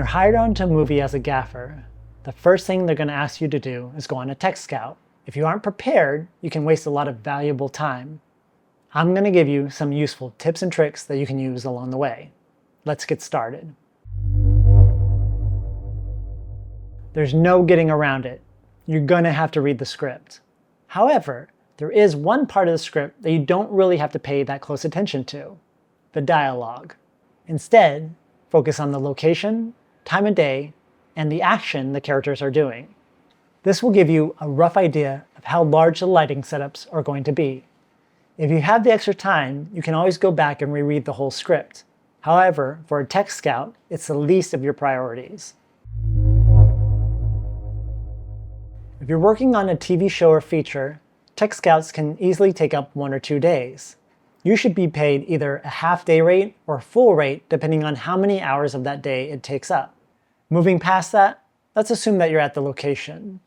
hired onto a movie as a gaffer, the first thing they're going to ask you to do is go on a tech scout. If you aren't prepared, you can waste a lot of valuable time. I'm going to give you some useful tips and tricks that you can use along the way. Let's get started. There's no getting around it. You're going to have to read the script. However, there is one part of the script that you don't really have to pay that close attention to: the dialogue. Instead, focus on the location, time of day, and the action the characters are doing. This will give you a rough idea of how large the lighting setups are going to be. If you have the extra time, you can always go back and reread the whole script. However, for a tech scout, it's the least of your priorities. If you're working on a TV show or feature, tech scouts can easily take up 1 or 2 days. You should be paid either a half-day rate or full rate depending on how many hours of that day it takes up. Moving past that, let's assume that you're at the location.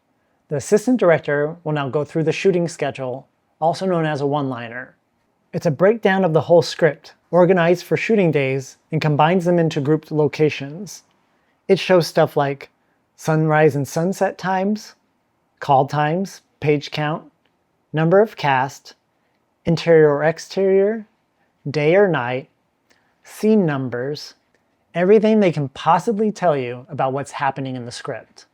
The assistant director will now go through the shooting schedule, also known as a one-liner. It's a breakdown of the whole script, organized for shooting days, and combines them into grouped locations. It shows stuff like sunrise and sunset times, call times, page count, number of cast, interior or exterior, day or night, scene numbers, everything they can possibly tell you about what's happening in the script.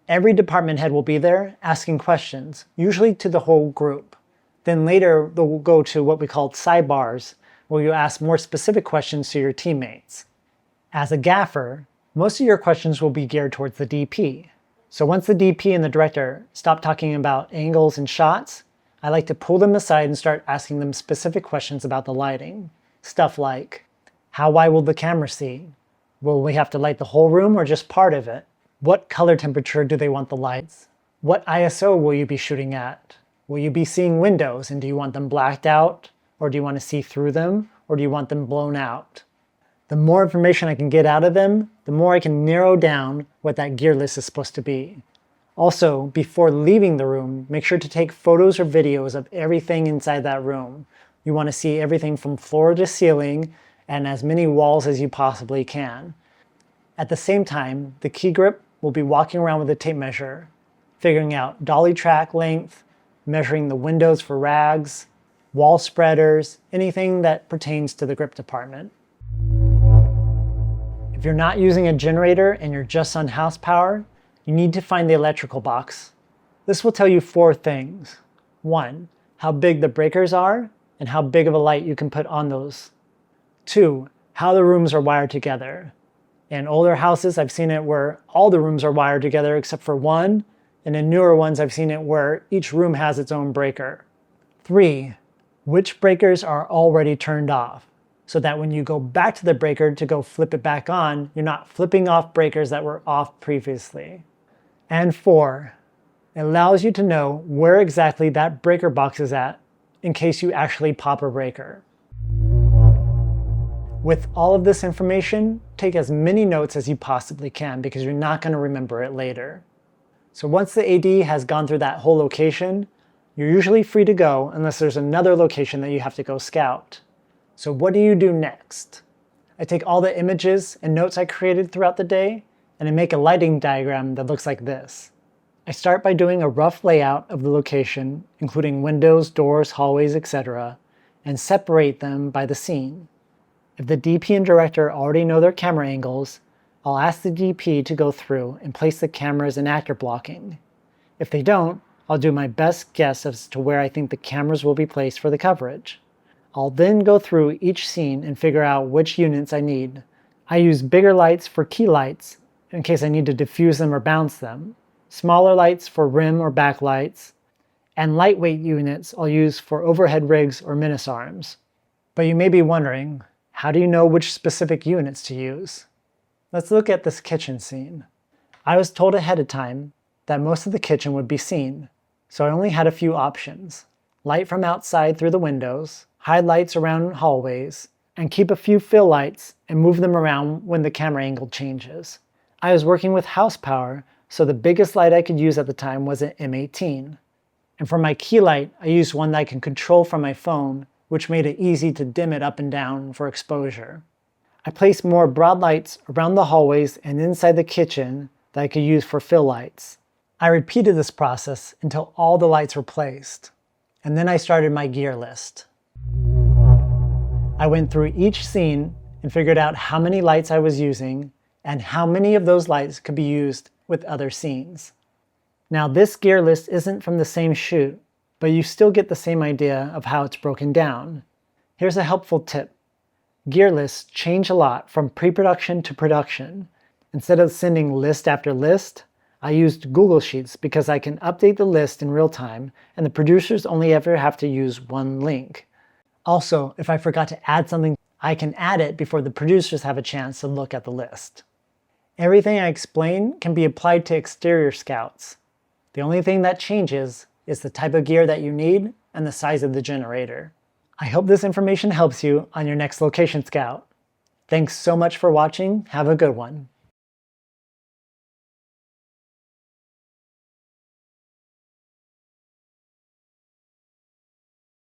Every department head will be there asking questions, usually to the whole group. Then later they'll go to what we call sidebars, where you ask more specific questions to your teammates. As a gaffer, most of your questions will be geared towards the DP. So once the DP and the director stop talking about angles and shots, I like to pull them aside and start asking them specific questions about the lighting. Stuff like, how wide will the camera see? Will we have to light the whole room or just part of it? What color temperature do they want the lights? What ISO will you be shooting at? Will you be seeing windows, and do you want them blacked out? Or do you want to see through them? Or do you want them blown out? The more information I can get out of them, the more I can narrow down what that gear list is supposed to be. Also, before leaving the room, make sure to take photos or videos of everything inside that room. You want to see everything from floor to ceiling and as many walls as you possibly can. At the same time, the key grip will be walking around with a tape measure, figuring out dolly track length, measuring the windows for rags, wall spreaders, anything that pertains to the grip department. If you're not using a generator and you're just on house power, you need to find the electrical box. This will tell you 4 things. 1, how big the breakers are and how big of a light you can put on those. 2, how the rooms are wired together. In older houses, I've seen it where all the rooms are wired together except for one, and in newer ones, I've seen it where each room has its own breaker. 3, which breakers are already turned off, so that when you go back to the breaker to go flip it back on, you're not flipping off breakers that were off previously. And 4, it allows you to know where exactly that breaker box is at in case you actually pop a breaker. With all of this information, take as many notes as you possibly can because you're not going to remember it later. So once the AD has gone through that whole location, you're usually free to go unless there's another location that you have to go scout. So what do you do next? I take all the images and notes I created throughout the day and I make a lighting diagram that looks like this. I start by doing a rough layout of the location, including windows, doors, hallways, etc., and separate them by the scene. If the DP and director already know their camera angles, I'll ask the DP to go through and place the cameras in actor blocking. If they don't, I'll do my best guess as to where I think the cameras will be placed for the coverage. I'll then go through each scene and figure out which units I need. I use bigger lights for key lights in case I need to diffuse them or bounce them, smaller lights for rim or backlights, and lightweight units I'll use for overhead rigs or menace arms. But you may be wondering, how do you know which specific units to use? Let's look at this kitchen scene. I was told ahead of time that most of the kitchen would be seen, so I only had a few options. Light from outside through the windows, hide lights around hallways, and keep a few fill lights and move them around when the camera angle changes. I was working with house power, so the biggest light I could use at the time was an M18. And for my key light, I used one that I can control from my phone, which made it easy to dim it up and down for exposure. I placed more broad lights around the hallways and inside the kitchen that I could use for fill lights. I repeated this process until all the lights were placed, and then I started my gear list. I went through each scene and figured out how many lights I was using and how many of those lights could be used with other scenes. Now this gear list isn't from the same shoot, but you still get the same idea of how it's broken down. Here's a helpful tip. Gear lists change a lot from pre-production to production. Instead of sending list after list, I used Google Sheets because I can update the list in real time and the producers only ever have to use one link. Also, if I forgot to add something, I can add it before the producers have a chance to look at the list. Everything I explain can be applied to exterior scouts. The only thing that changes is the type of gear that you need and the size of the generator. I hope this information helps you on your next location scout. Thanks so much for watching. Have a good one.